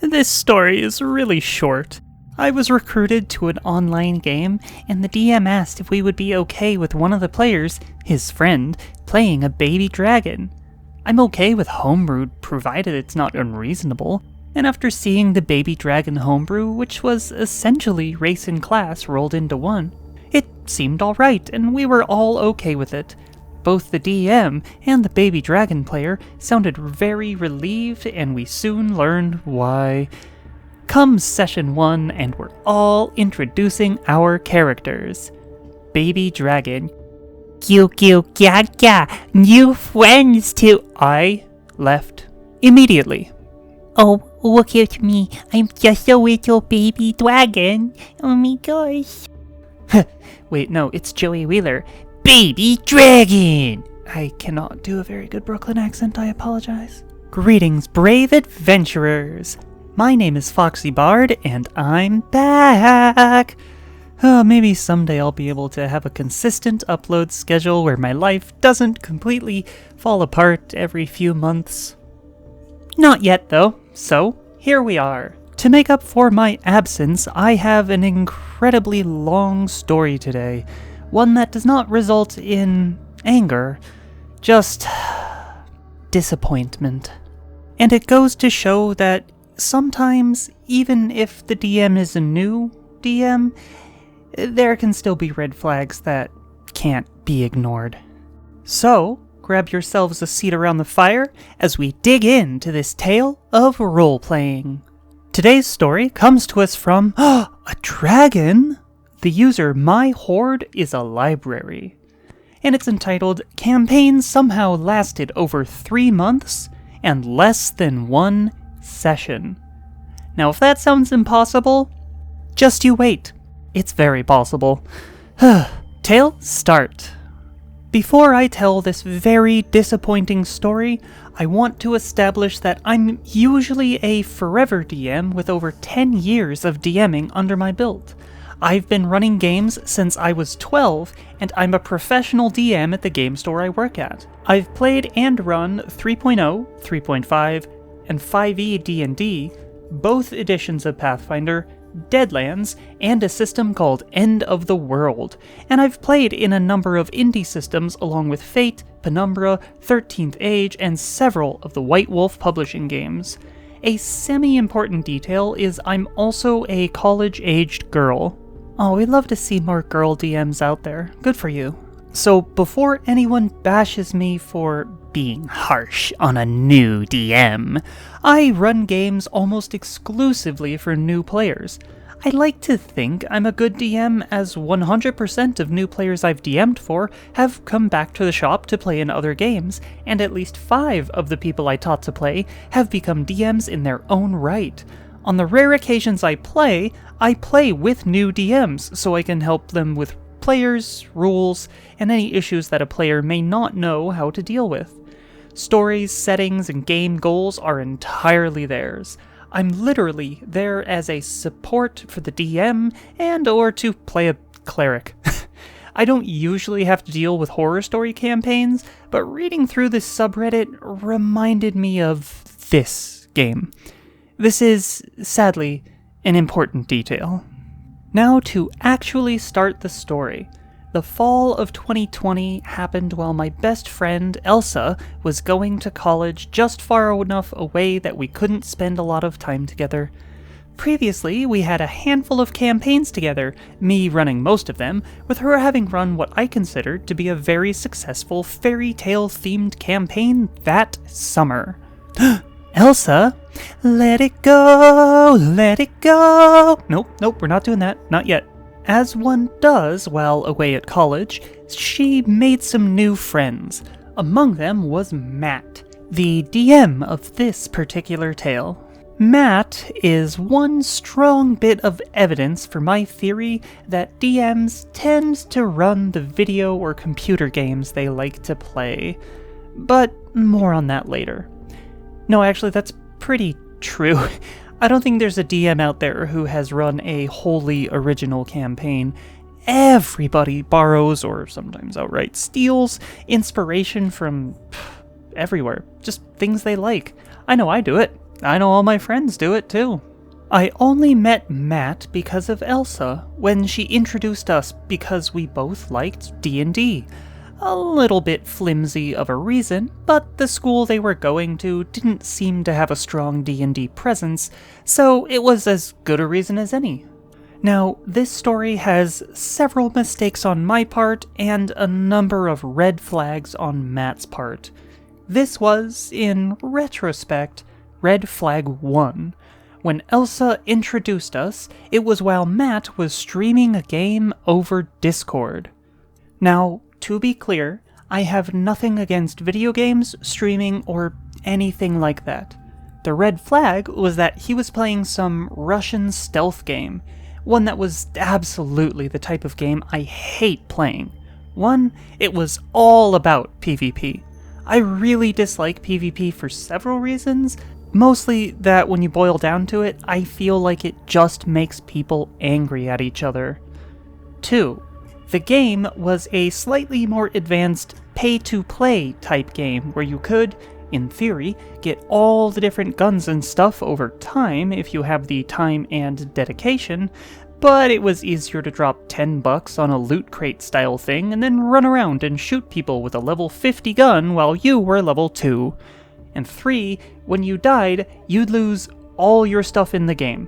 This story is really short. I was recruited to an online game, and the DM asked if we would be okay with one of the players, his friend, playing a baby dragon. I'm okay with homebrew, provided it's not unreasonable, and after seeing the baby dragon homebrew, which was essentially race and class rolled into one, it seemed alright, and we were all okay with it. Both the DM and the baby dragon player sounded very relieved, and we soon learned why. Comes session 1, and we're all introducing our characters. Baby dragon. Kyu kyu kya kya, new friends too. I left immediately. Oh, look at me. I'm just a little baby dragon. Oh my gosh. Wait, no, it's Joey Wheeler. Baby dragon! I cannot do a very good Brooklyn accent, I apologize. Greetings, brave adventurers! My name is FoxyBard, and I'm back! Maybe someday I'll be able to have a consistent upload schedule where my life doesn't completely fall apart every few months. Not yet, though, so here we are. To make up for my absence, I have an incredibly long story today. One that does not result in anger, just disappointment. And it goes to show that sometimes, even if the DM is a new DM, there can still be red flags that can't be ignored. So, grab yourselves a seat around the fire as we dig into this tale of role-playing. Today's story comes to us from a dragon. The user My Horde is a library, and it's entitled Campaign Somehow Lasted Over 3 months and Less Than 1 Session. Now if that sounds impossible, just you wait. It's very possible. Tale start. Before I tell this very disappointing story, I want to establish that I'm usually a forever DM with over 10 years of DMing under my belt. I've been running games since I was 12, and I'm a professional DM at the game store I work at. I've played and run 3.0, 3.5, and 5e D&D, both editions of Pathfinder, Deadlands, and a system called End of the World, and I've played in a number of indie systems along with Fate, Penumbra, 13th Age, and several of the White Wolf publishing games. A semi-important detail is I'm also a college-aged girl. Oh, we'd love to see more girl DMs out there. Good for you. So before anyone bashes me for being harsh on a new DM, I run games almost exclusively for new players. I like to think I'm a good DM, as 100% of new players I've DM'd for have come back to the shop to play in other games, and at least 5 of the people I taught to play have become DMs in their own right. On the rare occasions I play with new DMs so I can help them with players, rules, and any issues that a player may not know how to deal with. Stories, settings, and game goals are entirely theirs. I'm literally there as a support for the DM and or to play a cleric. I don't usually have to deal with horror story campaigns, but reading through this subreddit reminded me of this game. This is, sadly, an important detail. Now to actually start the story. The fall of 2020 happened while my best friend, Elsa, was going to college just far enough away that we couldn't spend a lot of time together. Previously, we had a handful of campaigns together, me running most of them, with her having run what I considered to be a very successful fairy tale themed campaign that summer. Elsa, let it go, let it go. Nope, we're not doing that, not yet. As one does while away at college, she made some new friends. Among them was Matt, the DM of this particular tale. Matt is one strong bit of evidence for my theory that DMs tend to run the video or computer games they like to play. But more on that later. No, actually, that's pretty true. I don't think there's a DM out there who has run a wholly original campaign. Everybody borrows, or sometimes outright steals, inspiration from everywhere. Just things they like. I know I do it. I know all my friends do it too. I only met Matt because of Elsa, when she introduced us because we both liked D&D. A little bit flimsy of a reason, but the school they were going to didn't seem to have a strong D&D presence, so it was as good a reason as any. Now, this story has several mistakes on my part and a number of red flags on Matt's part. This was, in retrospect, red flag 1. When Elsa introduced us, it was while Matt was streaming a game over Discord. Now, to be clear, I have nothing against video games, streaming, or anything like that. The red flag was that he was playing some Russian stealth game, one that was absolutely the type of game I hate playing. One, it was all about PvP. I really dislike PvP for several reasons, mostly that when you boil down to it, I feel like it just makes people angry at each other. 2. The game was a slightly more advanced pay-to-play type game where you could, in theory, get all the different guns and stuff over time if you have the time and dedication, but it was easier to drop $10 on a loot crate style thing and then run around and shoot people with a level 50 gun while you were level 2. And 3, when you died, you'd lose all your stuff in the game.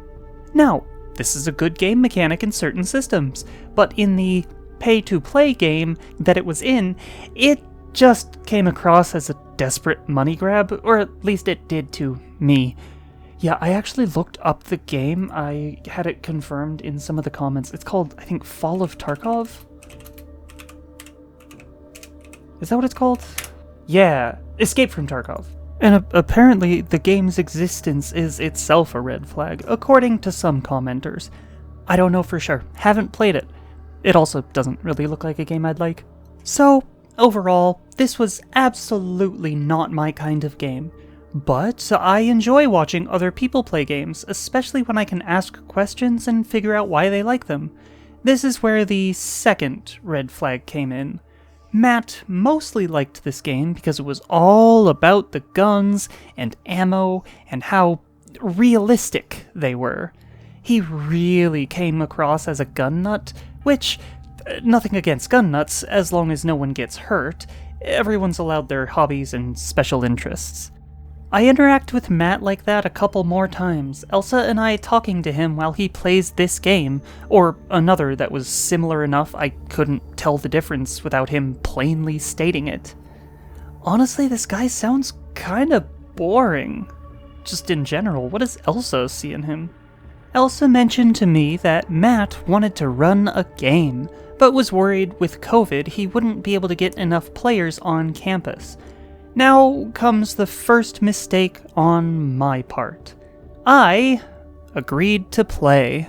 Now, this is a good game mechanic in certain systems, but in the pay-to-play game that it was in, it just came across as a desperate money grab, or at least it did to me. Yeah, I actually looked up the game. I had it confirmed in some of the comments. It's called, I think, Fall of Tarkov? Is that what it's called? Yeah, Escape from Tarkov. And apparently the game's existence is itself a red flag, according to some commenters. I don't know for sure. Haven't played it. It also doesn't really look like a game I'd like. So, overall, this was absolutely not my kind of game. But I enjoy watching other people play games, especially when I can ask questions and figure out why they like them. This is where the second red flag came in. Matt mostly liked this game because it was all about the guns and ammo and how realistic they were. He really came across as a gun nut, which, nothing against gun nuts, as long as no one gets hurt. Everyone's allowed their hobbies and special interests. I interact with Matt like that a couple more times, Elsa and I talking to him while he plays this game, or another that was similar enough I couldn't tell the difference without him plainly stating it. Honestly, this guy sounds kinda boring. Just in general, what does Elsa see in him? Elsa mentioned to me that Matt wanted to run a game, but was worried with COVID he wouldn't be able to get enough players on campus. Now comes the first mistake on my part. I agreed to play.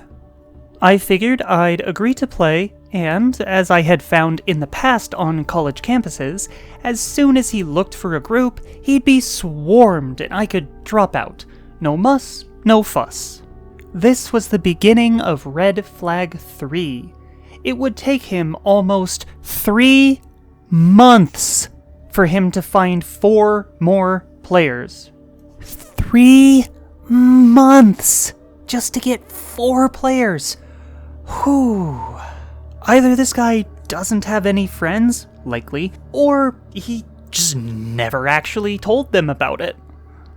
I figured I'd agree to play, and, as I had found in the past on college campuses, as soon as he looked for a group, he'd be swarmed and I could drop out. No muss, no fuss. This was the beginning of red flag 3. It would take him almost 3 months for him to find 4 more players. 3 months just to get 4 players. Whew. Either this guy doesn't have any friends, likely, or he just never actually told them about it.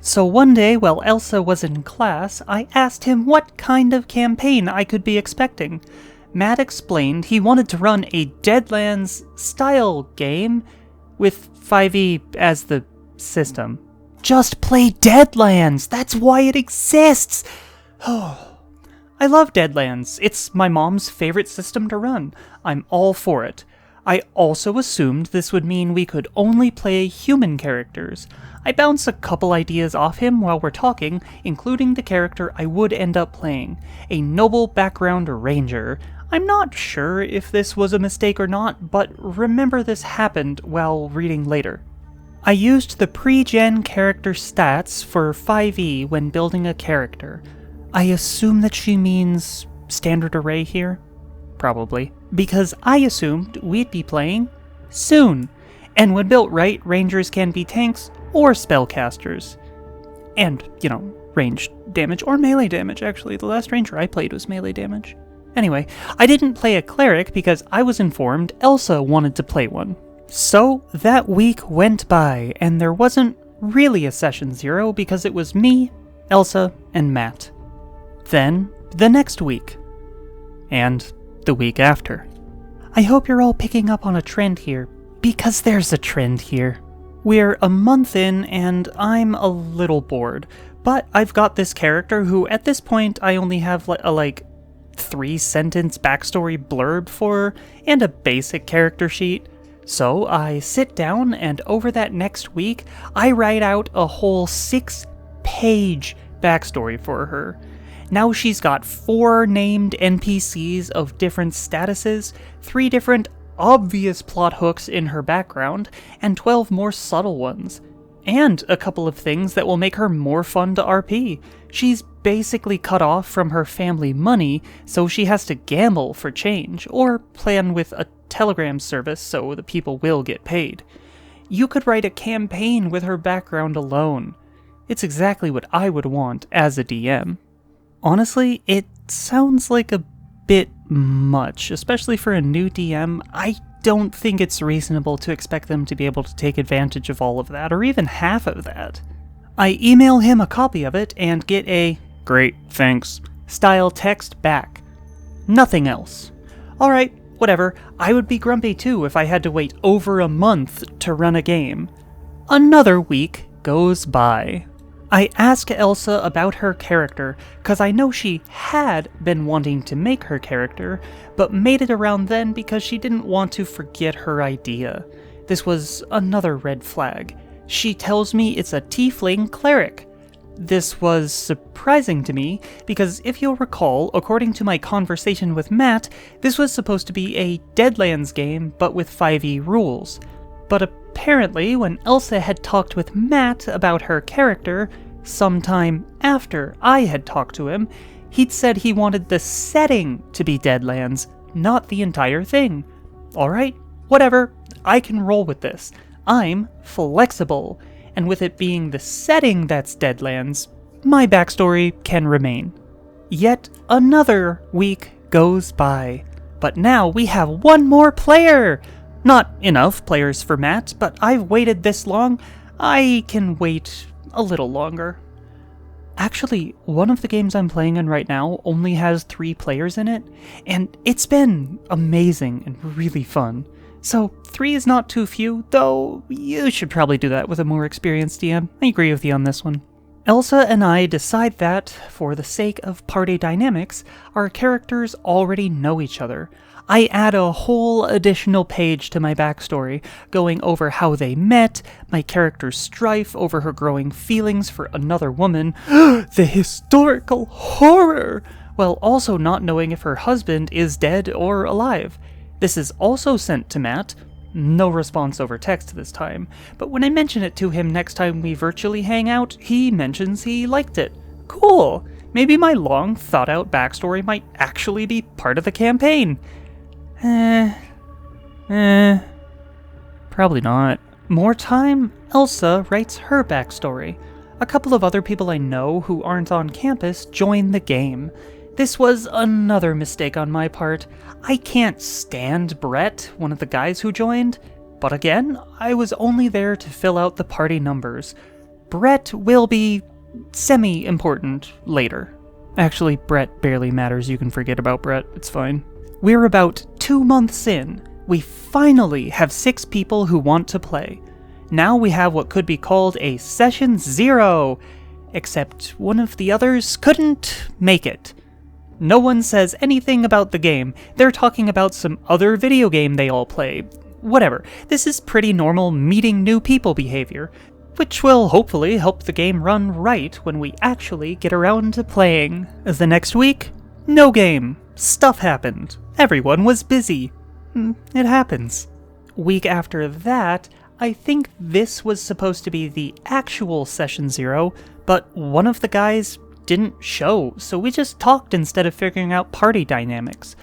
So one day, while Elsa was in class, I asked him what kind of campaign I could be expecting. Matt explained he wanted to run a Deadlands-style game with 5e as the system. Just play Deadlands! That's why it exists! Oh, I love Deadlands. It's my mom's favorite system to run. I'm all for it. I also assumed this would mean we could only play human characters. I bounce a couple ideas off him while we're talking, including the character I would end up playing, a noble background ranger. I'm not sure if this was a mistake or not, but remember this happened while reading later. I used the pre-gen character stats for 5e when building a character. I assume that she means standard array here? Probably. Because I assumed we'd be playing soon. And when built right, rangers can be tanks or spellcasters. And, ranged damage, or melee damage, actually. The last ranger I played was melee damage. Anyway, I didn't play a cleric because I was informed Elsa wanted to play one. So, that week went by, and there wasn't really a session 0 because it was me, Elsa, and Matt. Then, the next week. And the week after. I hope you're all picking up on a trend here, because there's a trend here. We're a month in, and I'm a little bored, but I've got this character who, at this point, I only have a 3-sentence backstory blurb for, and a basic character sheet. So I sit down, and over that next week, I write out a whole 6-page backstory for her. Now she's got 4 named NPCs of different statuses, 3 different obvious plot hooks in her background, and 12 more subtle ones. And a couple of things that will make her more fun to RP. She's basically cut off from her family money, so she has to gamble for change, or plan with a Telegram service so the people will get paid. You could write a campaign with her background alone. It's exactly what I would want as a DM. Honestly, it sounds like a bit much, especially for a new DM. I don't think it's reasonable to expect them to be able to take advantage of all of that, or even half of that. I email him a copy of it and get a "great, thanks" style text back. Nothing else. Alright, whatever, I would be grumpy too if I had to wait over a month to run a game. Another week goes by. I ask Elsa about her character, cause I know she had been wanting to make her character, but made it around then because she didn't want to forget her idea. This was another red flag. She tells me it's a tiefling cleric. This was surprising to me, because if you'll recall, according to my conversation with Matt, this was supposed to be a Deadlands game, but with 5e rules. But apparently, when Elsa had talked with Matt about her character, sometime after I had talked to him, he'd said he wanted the setting to be Deadlands, not the entire thing. Alright, whatever, I can roll with this. I'm flexible, and with it being the setting that's Deadlands, my backstory can remain. Yet another week goes by, but now we have one more player! Not enough players for Matt, but I've waited this long, I can wait a little longer. Actually, one of the games I'm playing in right now only has 3 players in it, and it's been amazing and really fun. So 3 is not too few, though you should probably do that with a more experienced DM. I agree with you on this one. Elsa and I decide that, for the sake of party dynamics, our characters already know each other. I add a whole additional page to my backstory, going over how they met, my character's strife over her growing feelings for another woman, the historical horror, while also not knowing if her husband is dead or alive. This is also sent to Matt. No response over text this time, but when I mention it to him next time we virtually hang out, he mentions he liked it. Cool! Maybe my long, thought-out backstory might actually be part of the campaign. Probably not. More time, Elsa writes her backstory. A couple of other people I know who aren't on campus join the game. This was another mistake on my part. I can't stand Brett, one of the guys who joined, but again, I was only there to fill out the party numbers. Brett will be semi-important later. Actually, Brett barely matters, you can forget about Brett, it's fine. We're about 2 months in. We finally have 6 people who want to play. Now we have what could be called a Session 0, except one of the others couldn't make it. No one says anything about the game. They're talking about some other video game they all play. Whatever. This is pretty normal meeting new people behavior, which will hopefully help the game run right when we actually get around to playing. The next week, no game. Stuff happened. Everyone was busy. It happens. Week after that, I think this was supposed to be the actual Session 0, but one of the guys didn't show, so we just talked instead of figuring out party dynamics.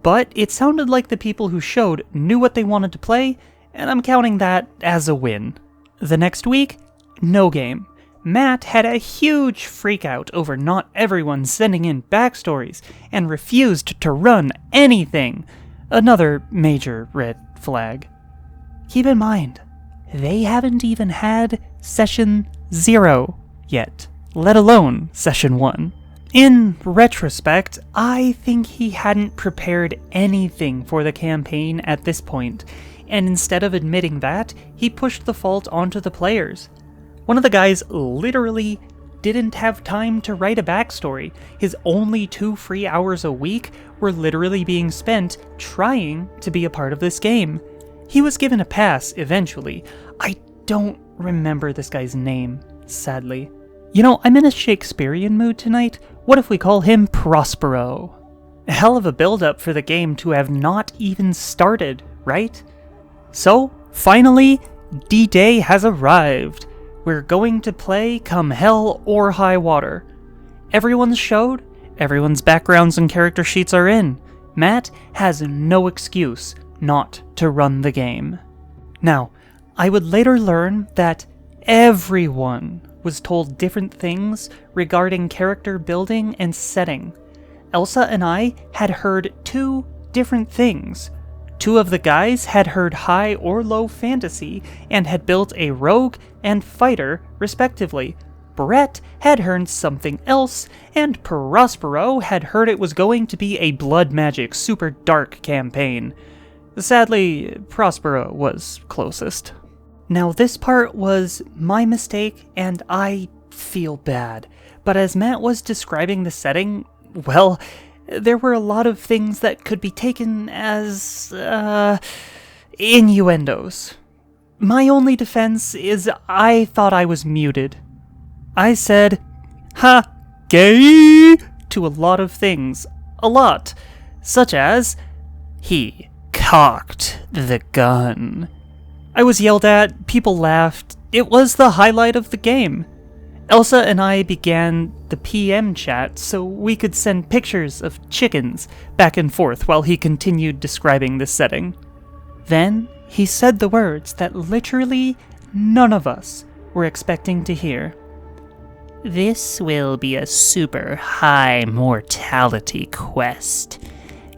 But it sounded like the people who showed knew what they wanted to play, and I'm counting that as a win. The next week, no game. Matt had a huge freakout over not everyone sending in backstories and refused to run anything. Another major red flag. Keep in mind, they haven't even had Session 0 yet, let alone Session 1. In retrospect, I think he hadn't prepared anything for the campaign at this point, and instead of admitting that, he pushed the fault onto the players. One of the guys literally didn't have time to write a backstory. His only 2 free hours a week were literally being spent trying to be a part of this game. He was given a pass eventually. I don't remember this guy's name, sadly. You know, I'm in a Shakespearean mood tonight. What if we call him Prospero? A hell of a build-up for the game to have not even started, right? So, finally, D-Day has arrived. We're going to play come hell or high water. Everyone's showed, everyone's backgrounds and character sheets are in. Matt has no excuse not to run the game. Now, I would later learn that everyone was told different things regarding character building and setting. Elsa and I had heard 2 different things. 2 of the guys had heard high or low fantasy and had built a rogue and fighter, respectively. Brett had heard something else, and Prospero had heard it was going to be a blood magic super dark campaign. Sadly, Prospero was closest. Now this part was my mistake, and I feel bad. But as Matt was describing the setting, well, there were a lot of things that could be taken as, innuendos. My only defense is I thought I was muted. I said, "Ha, gay," to a lot of things. A lot. Such as, he cocked the gun. I was yelled at, people laughed. It was the highlight of the game. Elsa and I began the PM chat so we could send pictures of chickens back and forth while he continued describing the setting. Then he said the words that literally none of us were expecting to hear. This will be a super high mortality quest.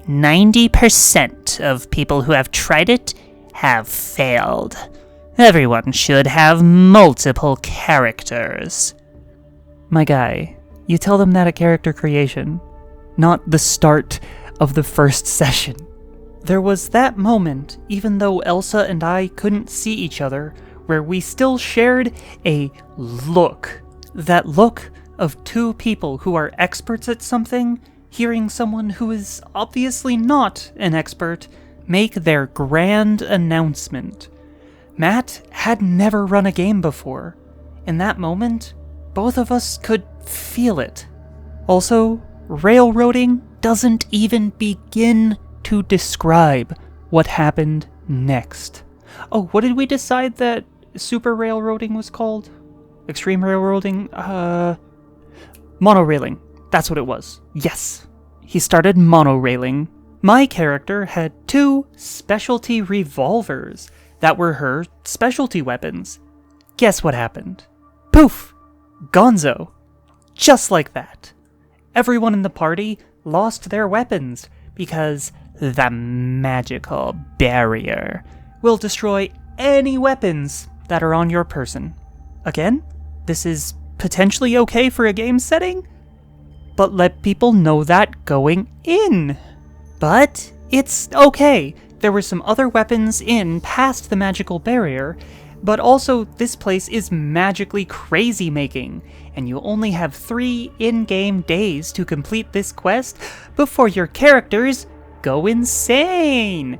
90% of people who have tried it have failed. Everyone should have multiple characters. My guy, you tell them that at character creation, not the start of the first session. There was that moment, even though Elsa and I couldn't see each other, where we still shared a look. That look of 2 people who are experts at something, hearing someone who is obviously not an expert make their grand announcement. Matt had never run a game before. In that moment, both of us could feel it. Also, railroading doesn't even begin to describe what happened next. Oh, what did we decide that super railroading was called? Extreme railroading? Monorailing. That's what it was. Yes. He started monorailing. My character had 2 specialty revolvers that were her specialty weapons. Guess what happened? Poof! Gonzo. Just like that. Everyone in the party lost their weapons because the magical barrier will destroy any weapons that are on your person. Again, this is potentially okay for a game setting, but let people know that going in. But it's okay. There were some other weapons in past the magical barrier, but also this place is magically crazy making, and you only have 3 in-game days to complete this quest before your characters go insane.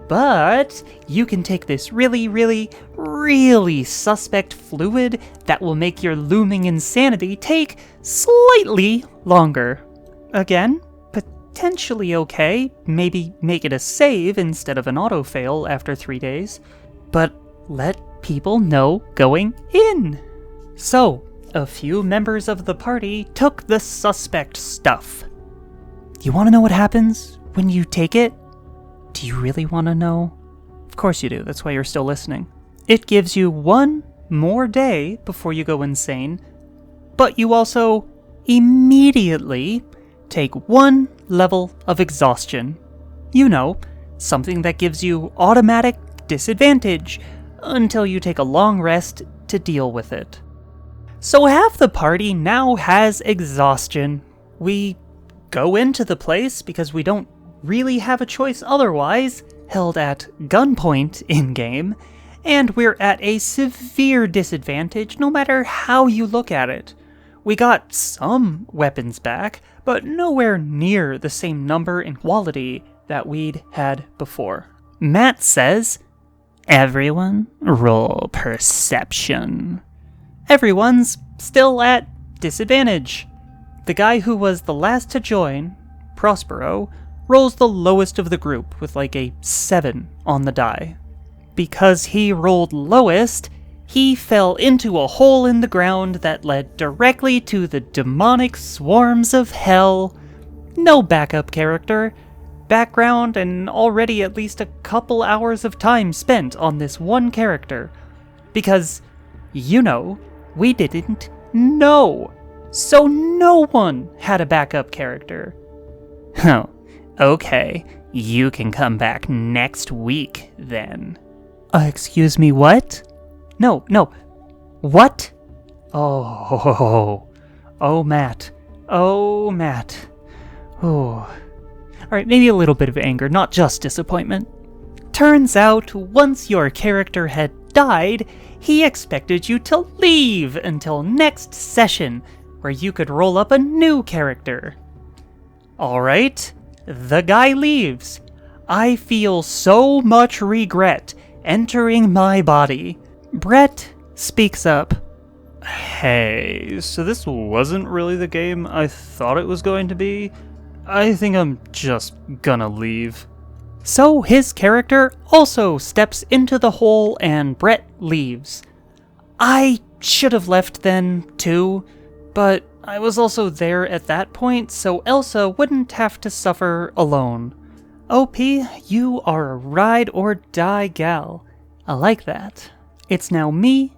But you can take this really, really, really suspect fluid that will make your looming insanity take slightly longer. Again, potentially okay, maybe make it a save instead of an auto-fail after 3 days, but let people know going in. So, a few members of the party took the suspect stuff. You want to know what happens when you take it? Do you really want to know? Of course you do, that's why you're still listening. It gives you 1 more day before you go insane but you also immediately take 1 level of exhaustion. You know, something that gives you automatic disadvantage until you take a long rest to deal with it. So half the party now has exhaustion. We go into the place because we don't really have a choice otherwise, held at gunpoint in-game, and we're at a severe disadvantage no matter how you look at it. We got some weapons back, but nowhere near the same number and quality that we'd had before. Matt says, "Everyone, roll perception." Everyone's still at disadvantage. The guy who was the last to join, Prospero, rolls the lowest of the group with like a 7 on the die. Because he rolled lowest, he fell into a hole in the ground that led directly to the demonic swarms of hell. No backup character, background, and already at least a couple hours of time spent on this one character. Because, you know, we didn't know. So no one had a backup character. Oh, okay. You can come back next week, then. Excuse me, what? No. What? Oh, Matt. Oh, Matt. Oh. Alright, maybe a little bit of anger, not just disappointment. Turns out, once your character had died, he expected you to leave until next session, where you could roll up a new character. Alright, the guy leaves. I feel so much regret entering my body. Brett speaks up. Hey, so this wasn't really the game I thought it was going to be? I think I'm just gonna leave. So his character also steps into the hole and Brett leaves. I should have left then, too, but I was also there at that point, so Elsa wouldn't have to suffer alone. OP, you are a ride-or-die gal. I like that. It's now me,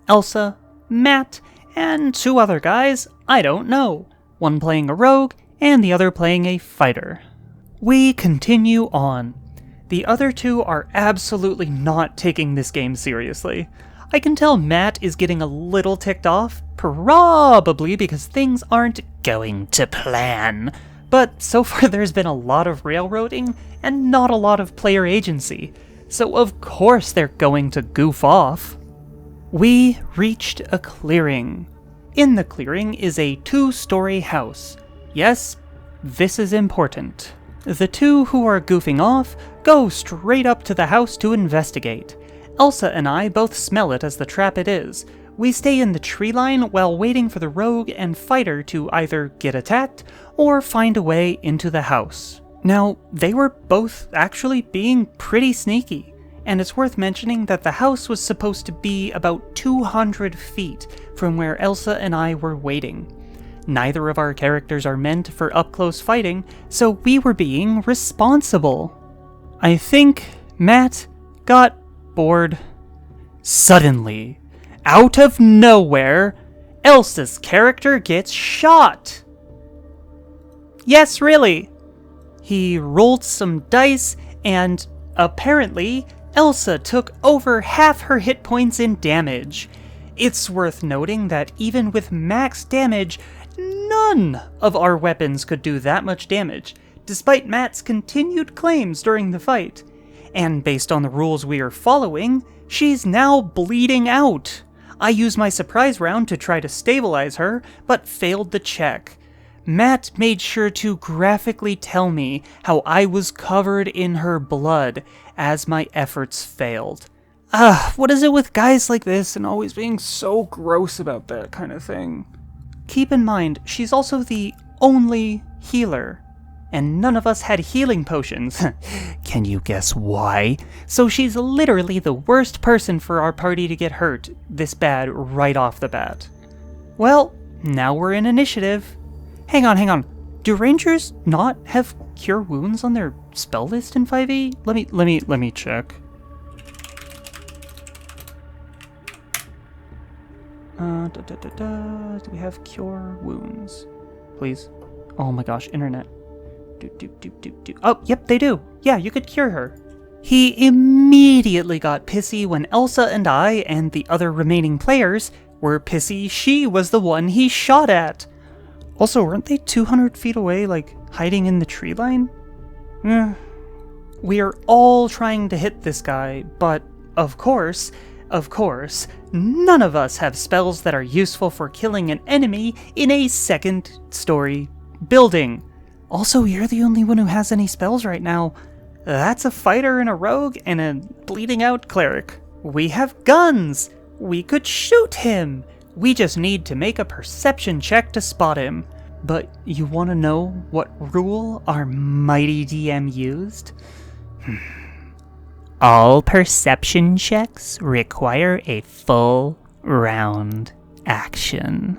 Elsa, Matt, and 2 other guys I don't know. One playing a rogue, and the other playing a fighter. We continue on. The other 2 are absolutely not taking this game seriously. I can tell Matt is getting a little ticked off, probably because things aren't going to plan. But so far there's been a lot of railroading and not a lot of player agency, so of course they're going to goof off. We reached a clearing. In the clearing is a 2-story house. Yes, this is important. The 2 who are goofing off go straight up to the house to investigate. Elsa and I both smell it as the trap it is. We stay in the tree line while waiting for the rogue and fighter to either get attacked or find a way into the house. Now, they were both actually being pretty sneaky, and it's worth mentioning that the house was supposed to be about 200 feet from where Elsa and I were waiting. Neither of our characters are meant for up-close fighting, so we were being responsible. I think Matt got bored. Suddenly, out of nowhere, Elsa's character gets shot. Yes, really. He rolled some dice, and apparently, Elsa took over half her hit points in damage. It's worth noting that even with max damage, none of our weapons could do that much damage, despite Matt's continued claims during the fight. And based on the rules we are following, she's now bleeding out. I used my surprise round to try to stabilize her, but failed the check. Matt made sure to graphically tell me how I was covered in her blood as my efforts failed. What is it with guys like this and always being so gross about that kind of thing? Keep in mind, she's also the only healer, and none of us had healing potions. Can you guess why? So she's literally the worst person for our party to get hurt this bad right off the bat. Well, now we're in initiative. Hang on. Do rangers not have cure wounds on their spell list in 5e? Let me check. Do we have cure wounds? Please. Oh my gosh, internet. Oh, yep, they do. Yeah, you could cure her. He immediately got pissy when Elsa and I and the other remaining players were pissy she was the one he shot at. Also, weren't they 200 feet away, like, hiding in the tree line? We are all trying to hit this guy, but of course, none of us have spells that are useful for killing an enemy in a second-story building. Also, you're the only one who has any spells right now. That's a fighter and a rogue and a bleeding-out cleric. We have guns! We could shoot him! We just need to make a perception check to spot him. But you want to know what rule our mighty DM used? All perception checks require a full round action.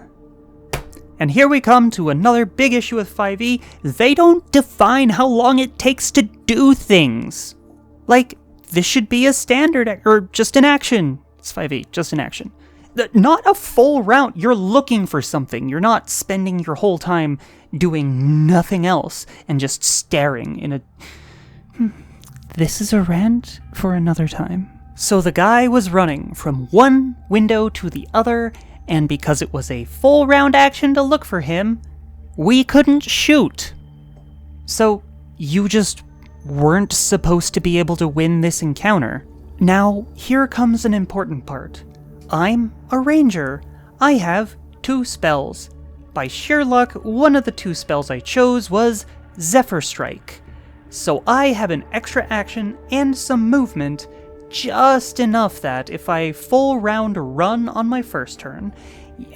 And here we come to another big issue with 5e. They don't define how long it takes to do things. Like, this should be a standard, or just an action. It's 5e, just an action. Not a full round. You're looking for something. You're not spending your whole time doing nothing else and just staring in a... This is a rant for another time. So the guy was running from one window to the other, and because it was a full round action to look for him, we couldn't shoot. So you just weren't supposed to be able to win this encounter. Now, here comes an important part. I'm a ranger. I have 2 spells. By sheer luck, one of the 2 spells I chose was Zephyr Strike. So I have an extra action and some movement, just enough that if I full round run on my first turn,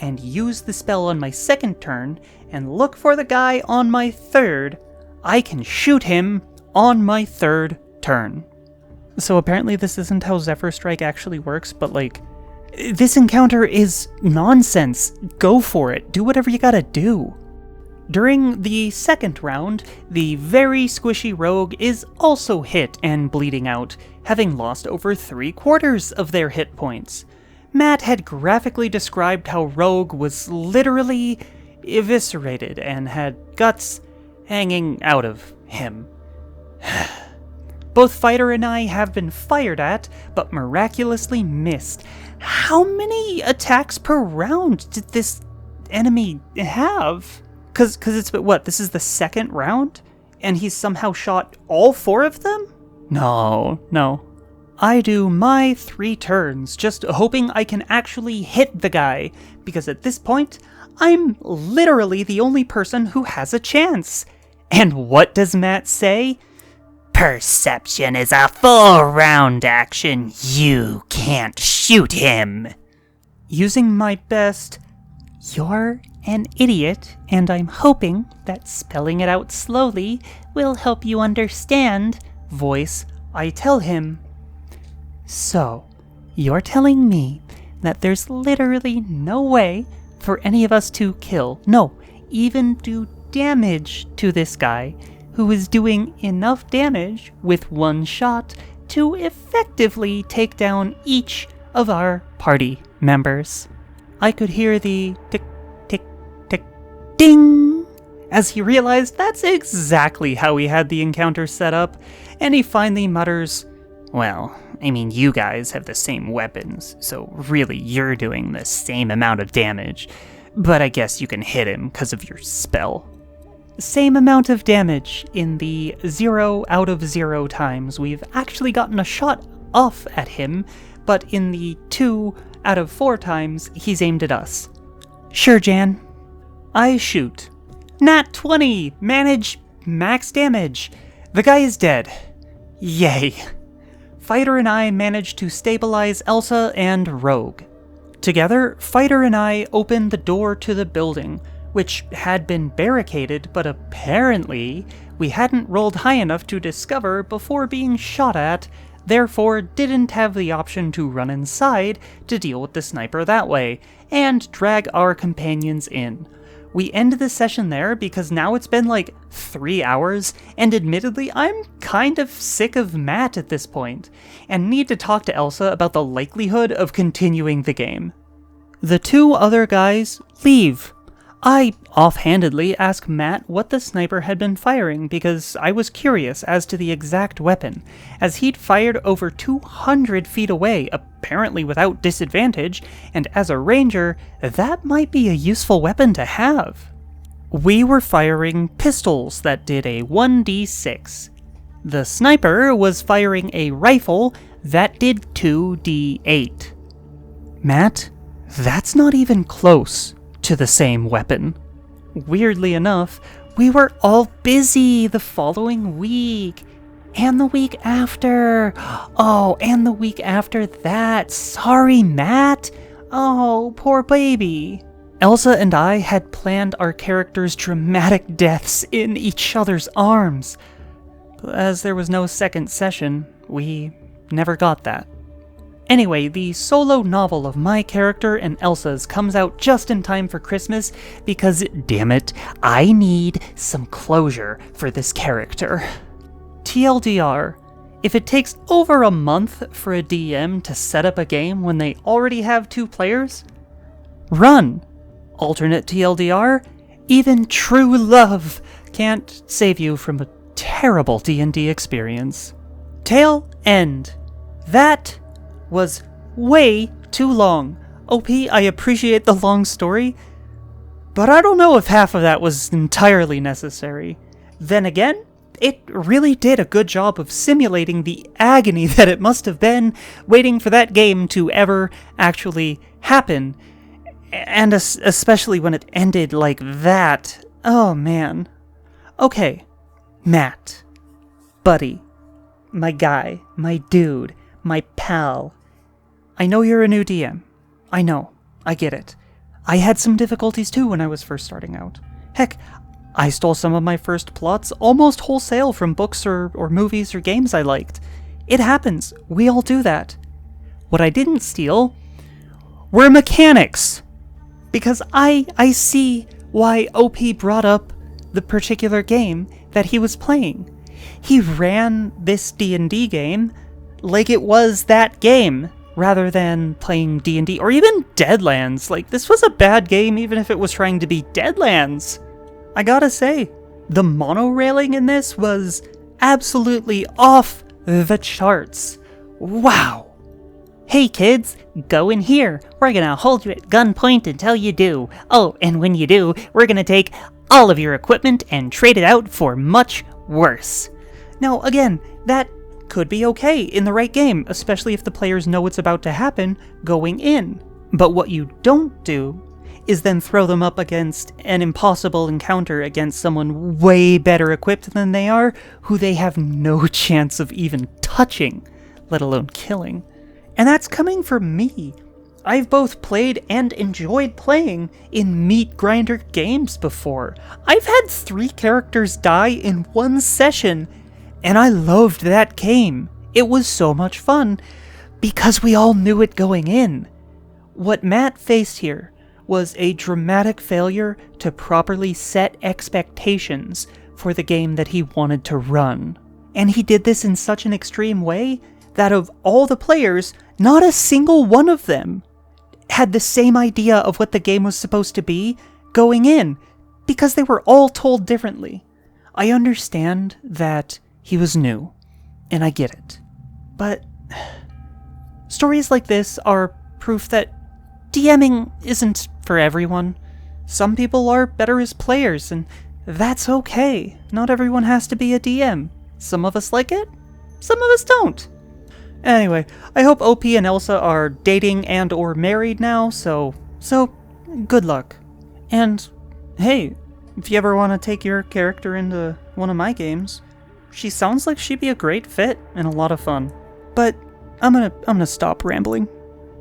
and use the spell on my second turn, and look for the guy on my third, I can shoot him on my third turn. So apparently this isn't how Zephyr Strike actually works, but like, this encounter is nonsense. Go for it. Do whatever you gotta do. During the second round, the very squishy rogue is also hit and bleeding out, having lost over 3/4 of their hit points. Matt had graphically described how Rogue was literally eviscerated and had guts hanging out of him. Both Fighter and I have been fired at, but miraculously missed. How many attacks per round did this enemy have? Cause it's, what, this is the second round? And he's somehow shot all 4 of them? No. I do my 3 turns, just hoping I can actually hit the guy, because at this point, I'm literally the only person who has a chance. And what does Matt say? Perception is a full round action. You can't shoot him. Using my best, you're an idiot, and I'm hoping that spelling it out slowly will help you understand, voice, I tell him. So, you're telling me that there's literally no way for any of us to kill, no, even do damage to this guy who is doing enough damage with 1 shot to effectively take down each of our party members. I could hear the tick, tick, tick, ding, as he realized that's exactly how he had the encounter set up, and he finally mutters, "Well, I mean, you guys have the same weapons, so really you're doing the same amount of damage, but I guess you can hit him because of your spell." Same amount of damage in the 0 out of 0 times we've actually gotten a shot off at him, but in the 2 out of 4 times he's aimed at us. Sure, Jan. I shoot. Nat 20! Manage max damage. The guy is dead. Yay. Fighter and I managed to stabilize Elsa and Rogue. Together, Fighter and I opened the door to the building, which had been barricaded, but apparently we hadn't rolled high enough to discover before being shot at, therefore didn't have the option to run inside to deal with the sniper that way, and drag our companions in. We ended the session there because now it's been like 3 hours, and admittedly I'm kind of sick of Matt at this point, and need to talk to Elsa about the likelihood of continuing the game. The two other guys leave. I offhandedly ask Matt what the sniper had been firing because I was curious as to the exact weapon, as he'd fired over 200 feet away, apparently without disadvantage, and as a ranger, that might be a useful weapon to have. We were firing pistols that did a 1d6. The sniper was firing a rifle that did 2d8. Matt, that's not even close to the same weapon. Weirdly enough, we were all busy the following week. And the week after. Oh, and the week after that. Sorry, Matt. Oh, poor baby. Elsa and I had planned our characters' dramatic deaths in each other's arms. As there was no second session, we never got that. Anyway, the solo novel of my character and Elsa's comes out just in time for Christmas because, damn it, I need some closure for this character. TLDR, if it takes over a month for a DM to set up a game when they already have 2 players, run. Alternate TLDR, even true love can't save you from a terrible D&D experience. Tail end. That was way too long. OP, I appreciate the long story, but I don't know if half of that was entirely necessary. Then again, it really did a good job of simulating the agony that it must have been waiting for that game to ever actually happen. And especially when it ended like that. Oh man. Okay, Matt. Buddy. My guy. My dude. My pal. I know you're a new DM. I know. I get it. I had some difficulties too when I was first starting out. Heck, I stole some of my first plots almost wholesale from books or movies or games I liked. It happens. We all do that. What I didn't steal were mechanics. Because I see why OP brought up the particular game that he was playing. He ran this D&D game like it was that game, rather than playing D&D or even Deadlands. Like, this was a bad game even if it was trying to be Deadlands. I gotta say, the monorailing in this was absolutely off the charts. Wow. Hey kids, go in here. We're gonna hold you at gunpoint until you do. Oh, and when you do, we're gonna take all of your equipment and trade it out for much worse. Now, again, that could be okay in the right game, especially if the players know what's about to happen going in. But what you don't do is then throw them up against an impossible encounter against someone way better equipped than they are, who they have no chance of even touching, let alone killing. And that's coming from me. I've both played and enjoyed playing in meat grinder games before. I've had 3 characters die in one session, and I loved that game. It was so much fun, because we all knew it going in. What Matt faced here was a dramatic failure to properly set expectations for the game that he wanted to run. And he did this in such an extreme way that of all the players, not a single one of them had the same idea of what the game was supposed to be going in, because they were all told differently. I understand that he was new, and I get it. But stories like this are proof that DMing isn't for everyone. Some people are better as players, and that's okay. Not everyone has to be a DM. Some of us like it, some of us don't. Anyway, I hope OP and Elsa are dating and or married now, so good luck. And hey, if you ever want to take your character into one of my games, she sounds like she'd be a great fit and a lot of fun. But I'm gonna stop rambling.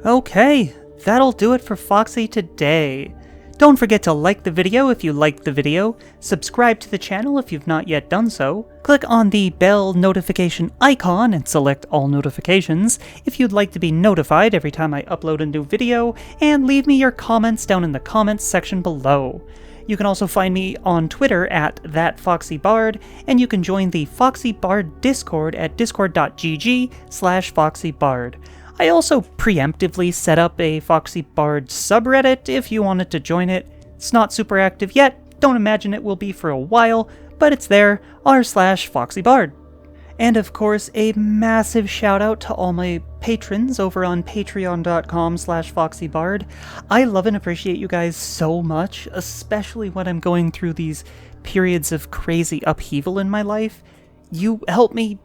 Okay, that'll do it for Foxy today. Don't forget to like the video if you liked the video, subscribe to the channel if you've not yet done so, click on the bell notification icon and select all notifications if you'd like to be notified every time I upload a new video, and leave me your comments down in the comments section below. You can also find me on Twitter at ThatFoxyBard, and you can join the FoxyBard Discord at discord.gg/FoxyBard. I also preemptively set up a FoxyBard subreddit if you wanted to join it. It's not super active yet, don't imagine it will be for a while, but it's there, r/FoxyBard. And of course, a massive shout out to all my patrons over on patreon.com/FoxyBard. I love and appreciate you guys so much, especially when I'm going through these periods of crazy upheaval in my life. You help me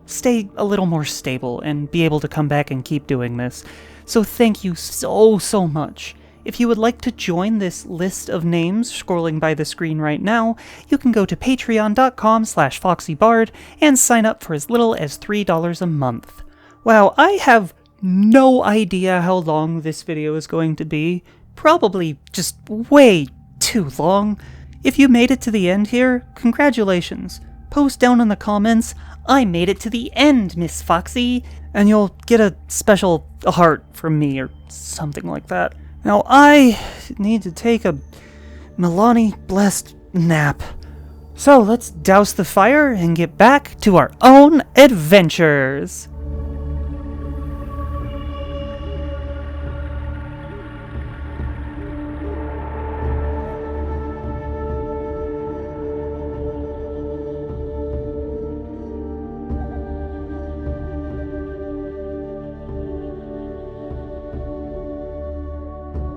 stay a little more stable and be able to come back and keep doing this. So thank you so much. If you would like to join this list of names scrolling by the screen right now, you can go to patreon.com/FoxyBard and sign up for as little as $3 a month. Wow, I have no idea how long this video is going to be. Probably just way too long. If you made it to the end here, congratulations. Post down in the comments, "I made it to the end, Miss Foxy," and you'll get a special heart from me or something like that. Now I need to take a Milani-blessed nap. So let's douse the fire and get back to our own adventures.